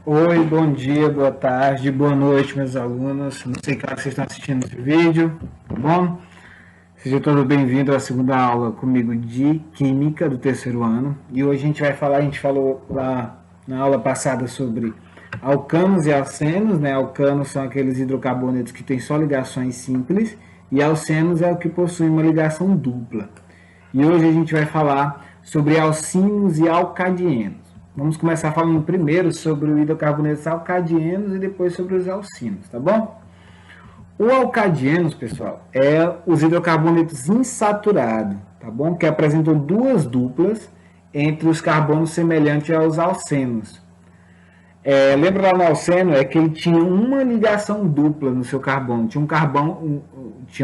Oi, bom dia, boa tarde, boa noite, meus alunos. Não sei que hora que vocês estão assistindo esse vídeo, tá bom? Seja todo bem-vindo à segunda aula comigo de Química do terceiro ano. E hoje a gente falou lá na aula passada sobre alcanos e alcenos, né? Alcanos são aqueles hidrocarbonetos que têm só ligações simples e alcenos é o que possui uma ligação dupla. E hoje a gente vai falar sobre alcinos e alcadienos. Vamos começar falando primeiro sobre o hidrocarbonetos alcadienos e depois sobre os alcinos, tá bom? O alcadienos, pessoal, é os hidrocarbonetos insaturados, tá bom? Que apresentam duas duplas entre os carbonos semelhantes aos alcenos. Lembra lá no alceno, é que ele tinha uma ligação dupla no seu carbono. Tinha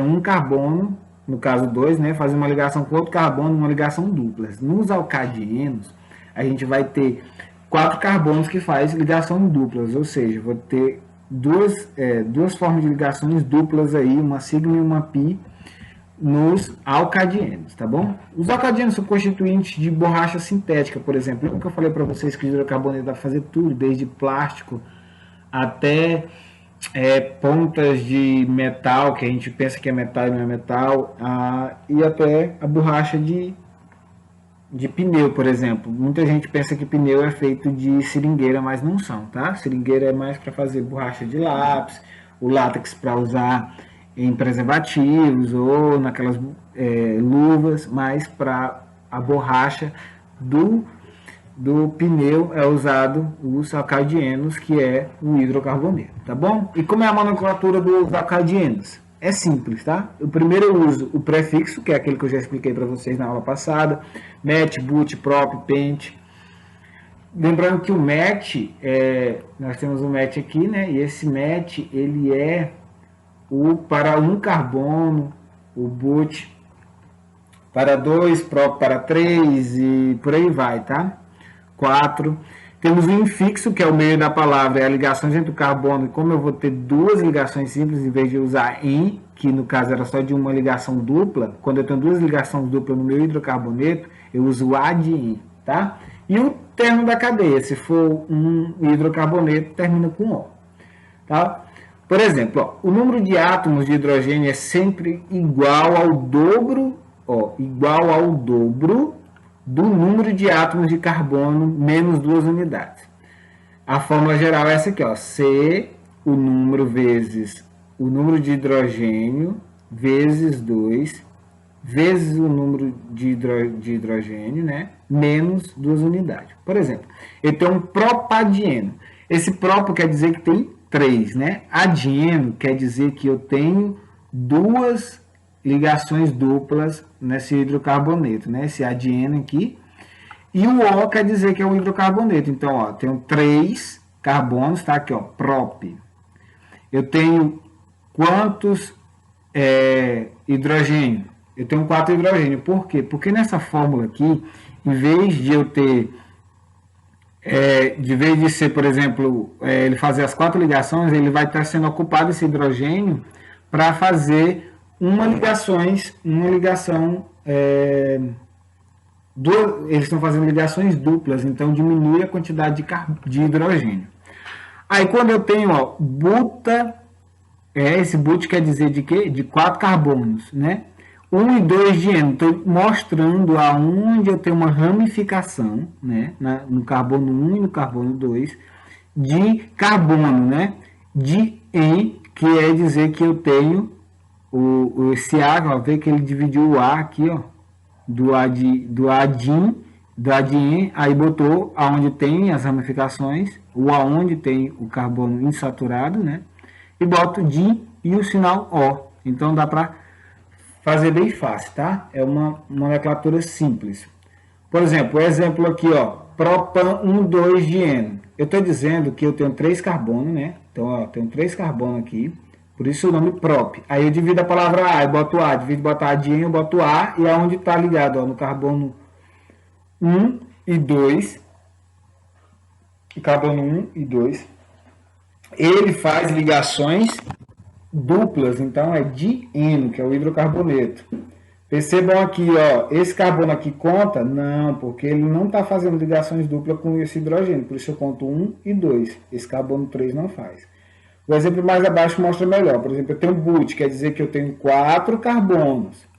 um carbono, no caso dois, né? Fazia uma ligação com outro carbono, uma ligação dupla. Nos alcadienos, a gente vai ter quatro carbonos que faz ligação duplas, ou seja, vou ter duas formas de ligações duplas aí, uma sigma e uma pi, nos alcadienos, tá bom? Os alcadienos são constituintes de borracha sintética, por exemplo. Lembra que eu falei para vocês que o hidrocarboneto dá para fazer tudo, desde plástico até pontas de metal, que a gente pensa que é metal e não é metal, e até a borracha de pneu, por exemplo. Muita gente pensa que pneu é feito de seringueira, mas não são, tá? Seringueira é mais para fazer borracha de lápis, o látex para usar em preservativos ou naquelas luvas, mas para a borracha do pneu é usado os alcadienos, que é o hidrocarboneto, tá bom? E como é a nomenclatura dos alcadienos? É simples, tá? O primeiro eu uso o prefixo, que é aquele que eu já expliquei para vocês na aula passada, met, but, prop, pent. Lembrando que o met, nós temos o met aqui, né? E esse met, ele é o para um carbono, o but para 2, prop para 3 e por aí vai, tá? 4. Temos o infixo, que é o meio da palavra, é a ligação entre o carbono. E como eu vou ter duas ligações simples, em vez de usar em, que no caso era só de uma ligação dupla, quando eu tenho duas ligações duplas no meu hidrocarboneto, eu uso a de em, tá? E o termo da cadeia, se for um hidrocarboneto, termina com O, tá? Por exemplo, ó, o número de átomos de hidrogênio é sempre igual ao dobro, do número de átomos de carbono menos duas unidades. A fórmula geral é essa aqui, ó, C, o número vezes o número de hidrogênio, vezes 2, vezes o número de hidrogênio, né, menos duas unidades. Por exemplo, eu tenho um propadieno. Esse propo quer dizer que tem 3, né? Adieno quer dizer que eu tenho duas ligações duplas nesse hidrocarboneto, né? Esse adieno aqui. E o O quer dizer que é o hidrocarboneto. Então, ó, tenho 3 carbonos, tá aqui, ó, prop. Eu tenho quantos hidrogênio? Eu tenho 4 hidrogênio. Por quê? Porque nessa fórmula aqui, em vez de eu ter de vez de ser, por exemplo, ele fazer as 4 ligações, ele vai estar sendo ocupado esse hidrogênio para fazer uma ligação, eles estão fazendo ligações duplas, então diminui a quantidade de hidrogênio. Aí quando eu tenho, ó, esse but quer dizer de quê? De 4 carbonos, né? 1 e 2 de eno, estou mostrando aonde eu tenho uma ramificação, né, no carbono 1 e no carbono 2, de carbono, né, de em, que é dizer que eu tenho esse A, ó, vê que ele dividiu o A aqui, ó, do ADIN, aí botou aonde tem as ramificações, o aonde tem o carbono insaturado, né, e boto DIN e o sinal O. Então dá para fazer bem fácil, tá? É uma nomenclatura simples. Por exemplo, o exemplo aqui, ó, propan 1,2 de N. Eu estou dizendo que eu tenho 3 carbonos, né? Então, ó, tenho 3 carbonos aqui, por isso o nome prop. Aí eu divido a palavra A, eu boto A, divido botar A de N, eu boto A, e aonde está ligado, ó, no carbono 1 e 2, carbono 1 e 2, ele faz ligações duplas, então é dieno, que é o hidrocarboneto. Percebam aqui, ó, esse carbono aqui conta? Não, porque ele não está fazendo ligações duplas com esse hidrogênio, por isso eu conto 1 e 2. Esse carbono 3 não faz. O exemplo mais abaixo mostra melhor. Por exemplo, eu tenho but, quer dizer que eu tenho 4 carbonos.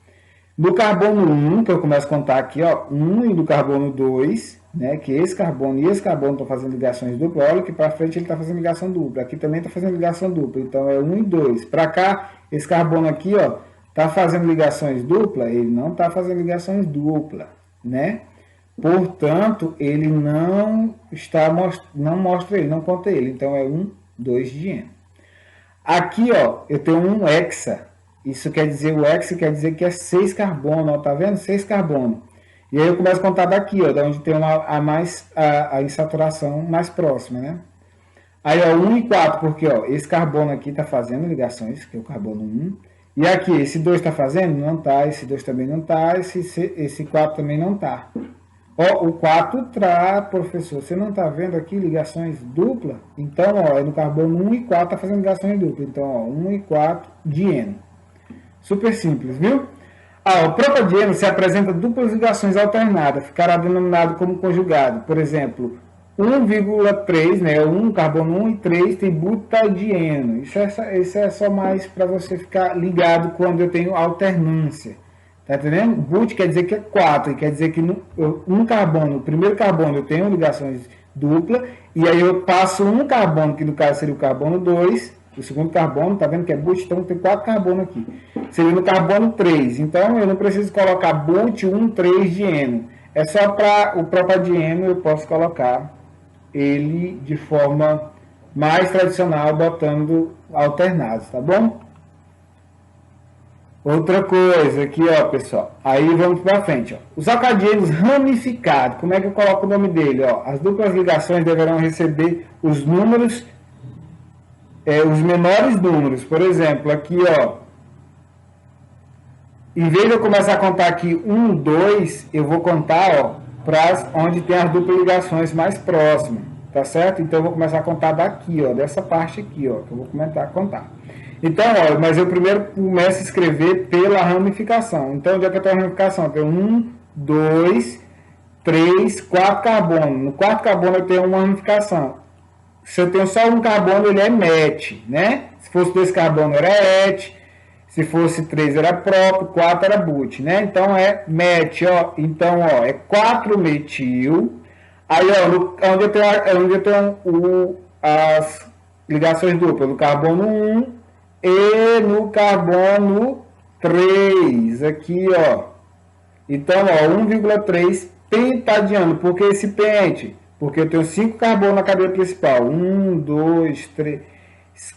Do carbono 1, que eu começo a contar aqui, ó, 1 e do carbono 2, né, que esse carbono e esse carbono estão fazendo ligações duplas. Olha que para frente ele está fazendo ligação dupla. Aqui também está fazendo ligação dupla. Então é 1 e 2. Para cá, esse carbono aqui, ó, está fazendo ligações duplas? Ele não está fazendo ligações duplas, né? Portanto, ele não mostra ele, não conta ele. Então é 1, 2 de N. Aqui, ó, eu tenho um hexa. Isso quer dizer, o hexa quer dizer que é 6 carbono, ó, tá vendo? 6 carbono. E aí eu começo a contar daqui, ó, da onde tem a insaturação mais próxima, né? Aí, ó, 1 e 4, porque, ó, esse carbono aqui está fazendo ligações, que é o carbono 1. E aqui, esse 2 está fazendo? Não está. Esse 2 também não está. Esse 4 também não está. Ó, o 4 tá, professor. Você não está vendo aqui ligações duplas? Então, ó, é no carbono 1 e 4 está fazendo ligações duplas. Então, ó, 1 e 4 dieno. Super simples, viu? Ah, o propadieno se apresenta duplas ligações alternadas. Ficará denominado como conjugado. Por exemplo, 1,3, né? 1, carbono 1 e 3 tem butadieno. Isso é só mais para você ficar ligado quando eu tenho alternância. Tá entendendo? But quer dizer que é 4, e quer dizer que um carbono, o primeiro carbono eu tenho ligações duplas, e aí eu passo um carbono, que no caso seria o carbono 2, o segundo carbono, tá vendo que é but, então tem 4 carbonos aqui. Seria no carbono 3, então eu não preciso colocar but 1, 3 dieno. É só para o propadieno eu posso colocar ele de forma mais tradicional, botando alternados, tá bom? Outra coisa aqui, ó, pessoal. Aí vamos para frente, ó. Os alcadienos ramificados. Como é que eu coloco o nome dele, ó? As duplas ligações deverão receber os números, os menores números. Por exemplo, aqui, ó. Em vez de eu começar a contar aqui 1, 2, eu vou contar, ó, para onde tem as duplas ligações mais próximas, tá certo? Então eu vou começar a contar daqui, ó, dessa parte aqui, ó, que eu vou começar a contar. Então, ó, mas eu primeiro começo a escrever pela ramificação. Então, onde é que eu tenho a ramificação? Eu tenho 1, 2, 3, 4 carbono. No quarto carbono eu tenho uma ramificação. Se eu tenho só um carbono, ele é met, né? Se fosse 2 carbono, era et. Se fosse 3, era próprio. 4 era but, né? Então, é met, ó. Então, ó, é 4 metil. Aí, ó, onde eu tenho as ligações duplas, no carbono 1 e no carbono 3, aqui, ó. Então, ó, 1,3 pentadiano. Por que esse pente? Porque eu tenho 5 carbonos na cadeia principal. 1, 2, 3,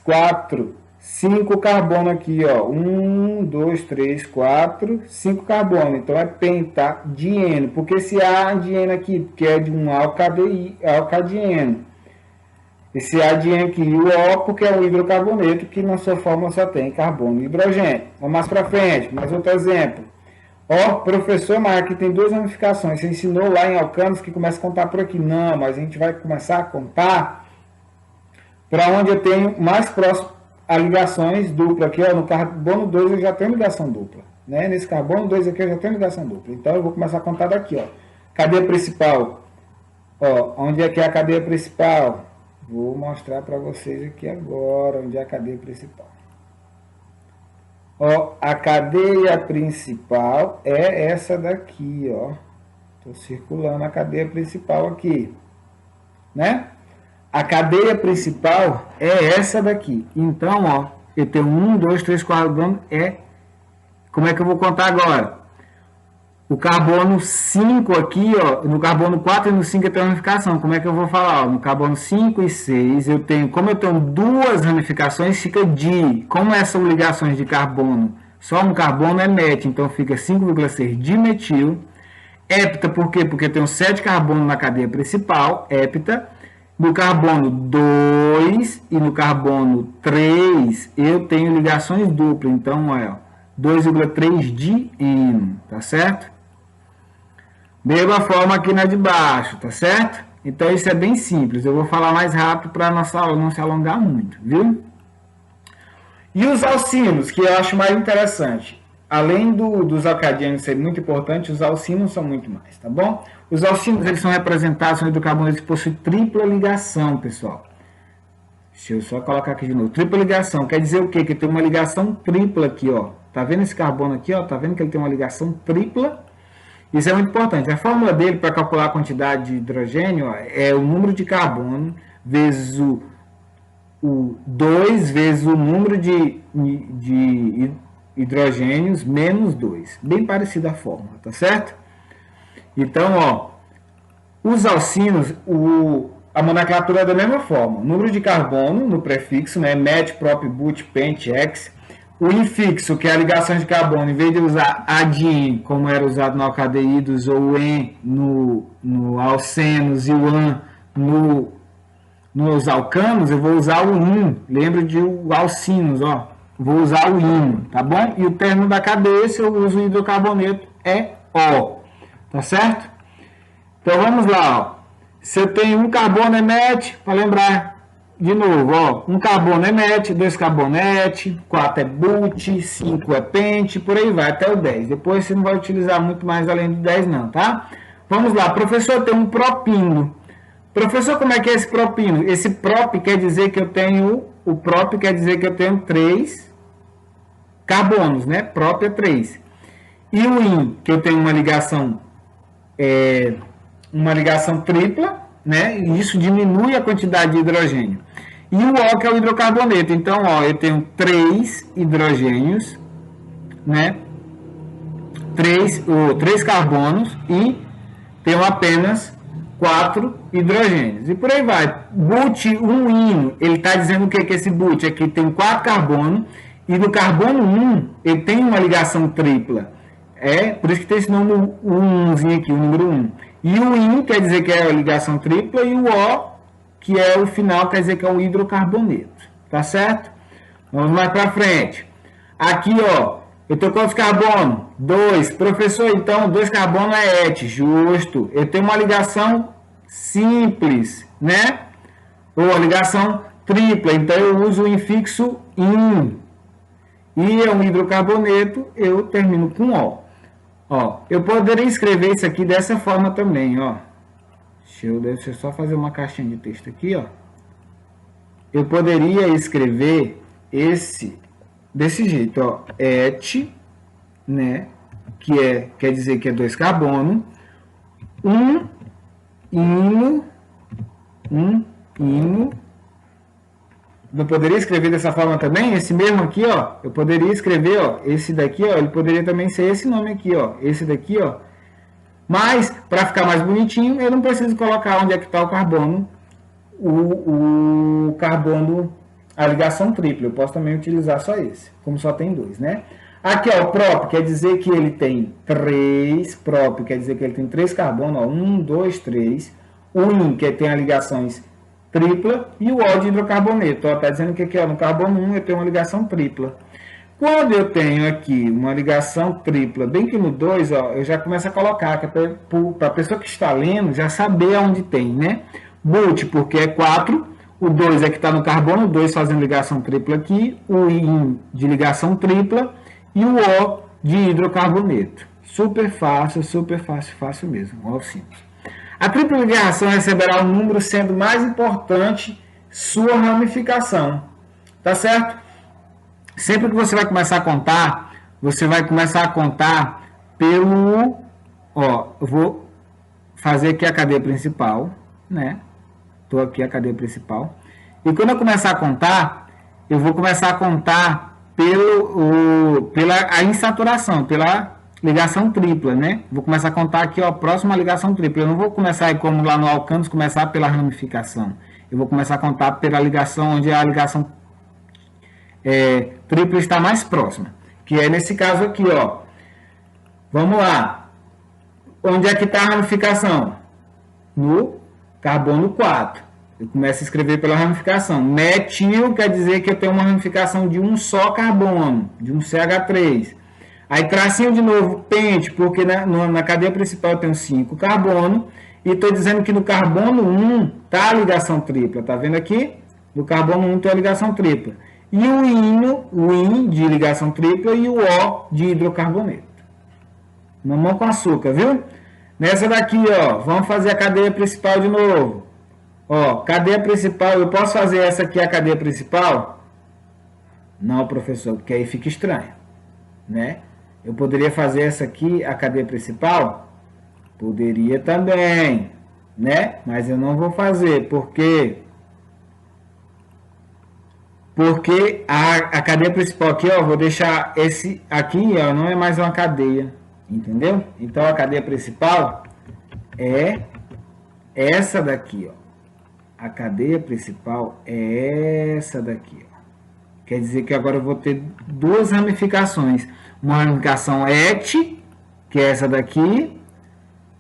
4, 5 carbonos aqui, ó. 1, 2, 3, 4, 5 carbonos. Então, é pentadieno. Porque esse adieno aqui, que é de um alcadieno. Esse adieno aqui, o O, porque é um hidrocarboneto que na sua fórmula só tem carbono e hidrogênio. Vamos mais para frente, mais outro exemplo. Ó, professor, mas aqui tem 2 ramificações. Você ensinou lá em alcanos que começa a contar por aqui. Não, mas a gente vai começar a contar para onde eu tenho mais próximo a ligações duplas. Aqui, ó, no carbono 2 eu já tenho ligação dupla. Né? Nesse carbono 2 aqui eu já tenho ligação dupla. Então eu vou começar a contar daqui, ó. Cadeia principal. Ó, onde é que é a cadeia principal? Vou mostrar para vocês aqui agora onde é a cadeia principal. Ó, a cadeia principal é essa daqui, ó. Estou circulando a cadeia principal aqui, né? A cadeia principal é essa daqui. Então, ó, eu tenho 1, 2, 3, 4, como é que eu vou contar agora? O carbono 5 aqui, ó, no carbono 4 e no 5 eu tenho ramificação. Como é que eu vou falar? Ó, no carbono 5 e 6, como eu tenho 2 ramificações, fica di. Como essas são ligações de carbono, só um carbono é met, então fica 5,6 dimetil. Hepta, por quê? Porque eu tenho 7 carbonos na cadeia principal, hepta. No carbono 2 e no carbono 3, eu tenho ligações duplas. Então, ó, 2,3 dieno, tá certo? Mesma forma aqui na de baixo, tá certo? Então, isso é bem simples. Eu vou falar mais rápido para nossa aula não se alongar muito, viu? E os alcinos, que eu acho mais interessante. além dos alcadianos serem muito importantes, os alcinos são muito mais, tá bom? Os alcinos, eles são representados no hidrocarboneto que possui tripla ligação, pessoal. Deixa eu só colocar aqui de novo. Tripla ligação quer dizer o quê? Que tem uma ligação tripla aqui, ó. Tá vendo esse carbono aqui, ó? Tá vendo que ele tem uma ligação tripla? Isso é muito importante. A fórmula dele para calcular a quantidade de hidrogênio, ó, é o número de carbono vezes o 2 vezes o número de hidrogênios menos 2. Bem parecida a fórmula, tá certo? Então, ó, os alcinos, a nomenclatura é da mesma forma. Número de carbono no prefixo, né? Met, prop, but, pent, ex. O infixo, que é a ligação de carbono, em vez de usar adin, como era usado no alcadeídos, ou o en no alcenos e o an nos alcanos, eu vou usar o in. Lembra de alcinos, ó. Vou usar o in, tá bom? E o término da cadeia, se eu uso o hidrocarboneto, é O. Tá certo? Então vamos lá, ó. Se eu tenho um carbono é met, para lembrar de novo, ó, um carbono é met, 2 carbono é et, 4 é but, 5 é pent, por aí vai até o 10. Depois você não vai utilizar muito mais além do 10 não, tá? Vamos lá, professor, tem um propino. Professor, como é que é esse propino? Esse prop quer dizer que eu tenho, o prop quer dizer que eu tenho 3 carbonos, né? Prop é 3. E o in, que eu tenho uma ligação tripla, né? E isso diminui a quantidade de hidrogênio. E o O, que é o hidrocarboneto. Então, ó, eu tenho 3 hidrogênios, né? 3 carbonos e tenho apenas 4 hidrogênios. E por aí vai. But, um in, ele está dizendo o que é esse but? Aqui tem 4 carbonos e no carbono 1 ele tem uma ligação tripla. Por isso que tem esse nome, o 1zinho aqui, o número 1. E o in quer dizer que é a ligação tripla e o O, que é o final, quer dizer que é o hidrocarboneto. Tá certo? Vamos mais para frente. Aqui, ó, eu tenho quantos carbonos? 2. Professor, então, 2 carbonos é et. Justo. Eu tenho uma ligação simples, né? Ou a ligação tripla. Então, eu uso o infixo in. E é um hidrocarboneto, eu termino com O. Ó, eu poderia escrever isso aqui dessa forma também, ó. Deixa eu só fazer uma caixinha de texto aqui, ó. Eu poderia escrever desse jeito, ó. Et, né? Quer dizer que é 2 carbono. Um ino. Eu poderia escrever dessa forma também, esse mesmo aqui, ó, eu poderia escrever, ó, esse daqui, ó, ele poderia também ser esse nome aqui, ó, esse daqui, ó. Mas, para ficar mais bonitinho, eu não preciso colocar onde é que está o carbono, o carbono, a ligação tripla. Eu posso também utilizar só esse, como só tem 2, né? Aqui, ó, o prop quer dizer que ele tem 3, prop quer dizer que ele tem 3 carbonos, ó, 1, 2, 3. O in, que tem as ligações tripla, e o O de hidrocarboneto. Está dizendo que aqui, ó, no carbono 1 eu tenho uma ligação tripla. Quando eu tenho aqui uma ligação tripla, bem que no 2, ó, eu já começo a colocar, que é para a pessoa que está lendo já saber onde tem, né? But, porque é 4, o 2 é que está no carbono, 2 fazendo ligação tripla aqui, o in de ligação tripla e o O de hidrocarboneto. Super fácil mesmo, ó, simples. A tripla ligação receberá um número sendo mais importante sua ramificação. Tá certo? Sempre que você vai começar a contar, você vai começar a contar pelo... Ó, eu vou fazer aqui a cadeia principal, né? Estou aqui a cadeia principal. E quando eu começar a contar, eu vou começar a contar pela insaturação, pela ligação tripla, né? Vou começar a contar aqui, ó, próxima ligação tripla. Eu não vou começar aí como lá no alcanos, começar pela ramificação. Eu vou começar a contar pela ligação onde a ligação tripla está mais próxima. Que é nesse caso aqui, ó. Vamos lá. Onde é que está a ramificação? No carbono 4. Eu começo a escrever pela ramificação. Metil quer dizer que eu tenho uma ramificação de um só carbono, de um CH3. Aí tracinho de novo, pente, porque na cadeia principal eu tenho 5 carbono. E estou dizendo que no carbono 1 está a ligação tripla. Tá vendo aqui? No carbono 1 tem a ligação tripla. e o IN de ligação tripla e o O de hidrocarboneto. Mamão com açúcar, viu? Nessa daqui, ó, vamos fazer a cadeia principal de novo. Ó, cadeia principal, eu posso fazer essa aqui a cadeia principal? Não, professor, porque aí fica estranho, né? Eu poderia fazer essa aqui a cadeia principal? Poderia também, né? Mas eu não vou fazer, porque a cadeia principal aqui, ó, vou deixar esse aqui, ó, não é mais uma cadeia, entendeu? Então a cadeia principal é essa daqui, ó. A cadeia principal é essa daqui, ó. Quer dizer que agora eu vou ter duas ramificações. Uma ramificação ET, que é essa daqui.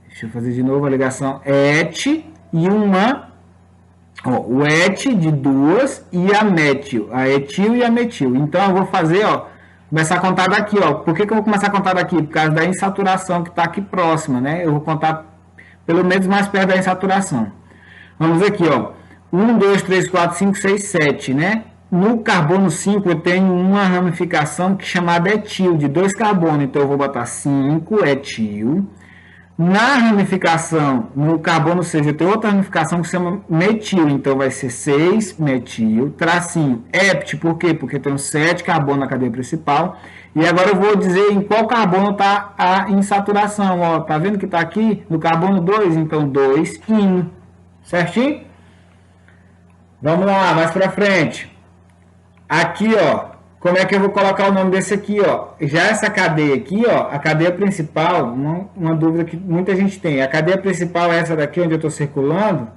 Deixa eu fazer de novo a ligação ET e uma, ó, o ET de duas e a metil, a etil e a metil. Então eu vou fazer, ó, começar a contar daqui, ó. Por que eu vou começar a contar daqui? Por causa da insaturação que está aqui próxima, né? Eu vou contar pelo menos mais perto da insaturação. Vamos aqui, ó. 1, 2, 3, 4, 5, 6, 7, né? No carbono 5 eu tenho uma ramificação que é chamada etil, de 2 carbonos. Então eu vou botar 5 etil. Na ramificação, no carbono 6, eu tenho outra ramificação que se chama metil. Então vai ser 6 metil, tracinho hept, por quê? Porque tem 7 carbonos na cadeia principal. E agora eu vou dizer em qual carbono está a insaturação. Ó, tá vendo que está aqui no carbono 2? Então 2 ino. Certinho? Vamos lá, mais para frente. Aqui, ó, como é que eu vou colocar o nome desse aqui, ó? Já essa cadeia aqui, ó, a cadeia principal, uma dúvida que muita gente tem. A cadeia principal é essa daqui onde eu estou circulando?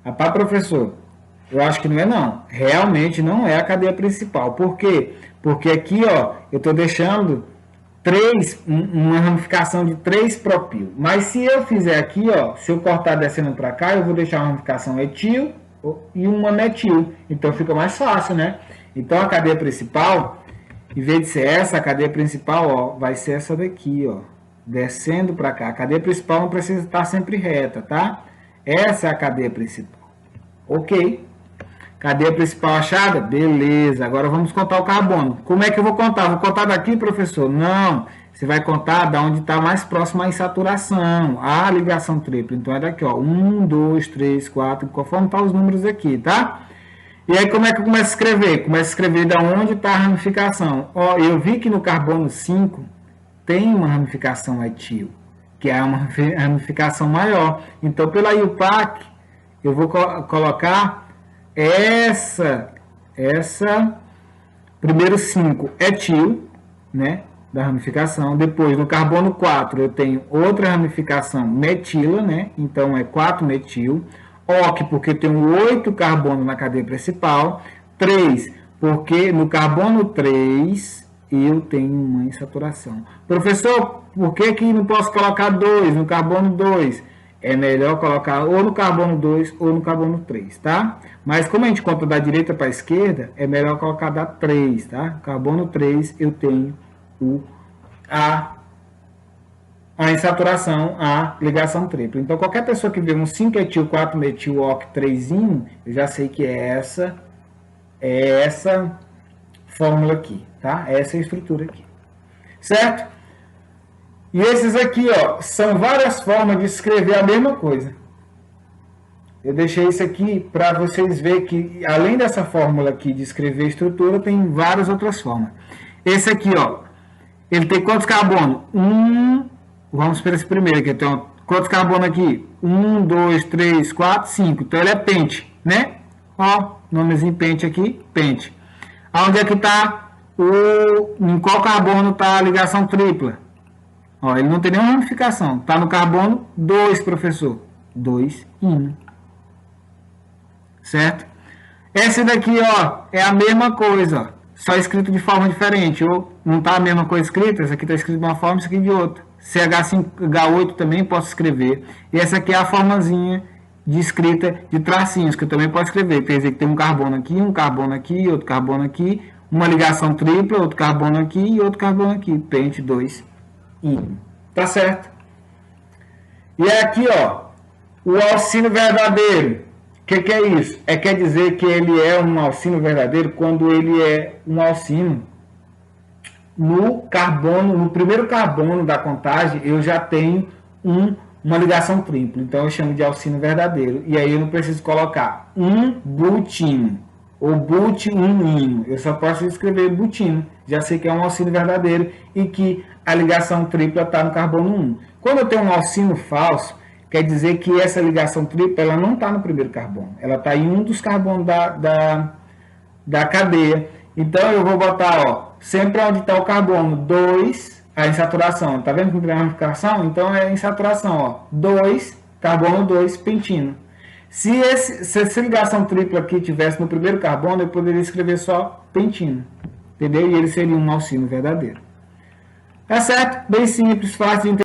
Rapaz, professor, eu acho que não é não. Realmente não é a cadeia principal. Por quê? Porque aqui, ó, eu estou deixando uma ramificação de 3 propil. Mas se eu fizer aqui, ó, se eu cortar descendo para cá, eu vou deixar uma ramificação etil e uma metil. Então fica mais fácil, né? Então a cadeia principal, em vez de ser essa, a cadeia principal, ó, vai ser essa daqui, ó, descendo para cá. A cadeia principal não precisa estar sempre reta, tá? Essa é a cadeia principal. Ok. Cadeia principal achada? Beleza. Agora vamos contar o carbono. Como é que eu vou contar? Vou contar daqui, professor? Não. Você vai contar da onde está mais próximo à insaturação, a ligação tripla. Então é daqui, ó. 1, 2, 3, 4, conforme estão os números aqui, tá? E aí como é que eu começo a escrever? Começo a escrever da onde está a ramificação. Ó, eu vi que no carbono 5 tem uma ramificação etil, que é uma ramificação maior. Então pela IUPAC eu vou colocar essa primeiro 5 etil, né, da ramificação. Depois no carbono 4 eu tenho outra ramificação metila, né? Então é 4 metil. OC, porque tem 8 carbonos na cadeia principal. 3, porque no carbono 3 eu tenho uma insaturação. Professor, por que não posso colocar 2 no carbono 2? É melhor colocar ou no carbono 2 ou no carbono 3, tá? Mas como a gente conta da direita para a esquerda, é melhor colocar da 3, tá? Carbono 3 eu tenho a insaturação, a ligação tripla. Então, qualquer pessoa que vê um 5-etil, 4-metil, OC, 3-ino, eu já sei que é essa fórmula aqui, tá? Essa é a estrutura aqui. Certo? E esses aqui, ó, são várias formas de escrever a mesma coisa. Eu deixei isso aqui para vocês verem que, além dessa fórmula aqui de escrever a estrutura, tem várias outras formas. Esse aqui, ó, ele tem quantos carbonos? Vamos para esse primeiro aqui. Então, quantos carbonos aqui? 1, 2, 3, 4, 5. Então, ele é pente, né? Ó, nomezinho pente aqui, pente. Onde é que está em qual carbono está a ligação tripla? Ó, ele não tem nenhuma ramificação. Está no carbono 2, professor. 2 ino. Certo? Esse daqui, ó, é a mesma coisa, ó, só escrito de forma diferente. Ou não está a mesma coisa escrita, esse aqui está escrito de uma forma, esse aqui de outra. CH5, H8 também posso escrever. E essa aqui é a formazinha de escrita de tracinhos, que eu também posso escrever. Quer dizer que tem um carbono aqui, outro carbono aqui, uma ligação tripla, outro carbono aqui e outro carbono aqui. Pente 2 ino. Tá certo? E aqui, ó, o auxílio verdadeiro. Que é isso? Quer dizer que ele é um alcino verdadeiro quando ele é um alcino no carbono, no primeiro carbono da contagem, eu já tenho uma ligação tripla. Então eu chamo de alcino verdadeiro. E aí eu não preciso colocar um butino ou butinino. Eu só posso escrever butino. Já sei que é um alcino verdadeiro e que a ligação tripla está no carbono 1. Quando eu tenho um alcino falso, quer dizer que essa ligação tripla ela não está no primeiro carbono. Ela está em um dos carbonos da cadeia. Então eu vou botar, ó, sempre onde está o carbono 2, a insaturação. Tá vendo que tem ramificação? Então é insaturação, ó, 2, carbono 2, pentino. Se essa ligação tripla aqui tivesse no primeiro carbono, eu poderia escrever só pentino. Entendeu? E ele seria um alcino verdadeiro. Tá certo? Bem simples, fácil de entender.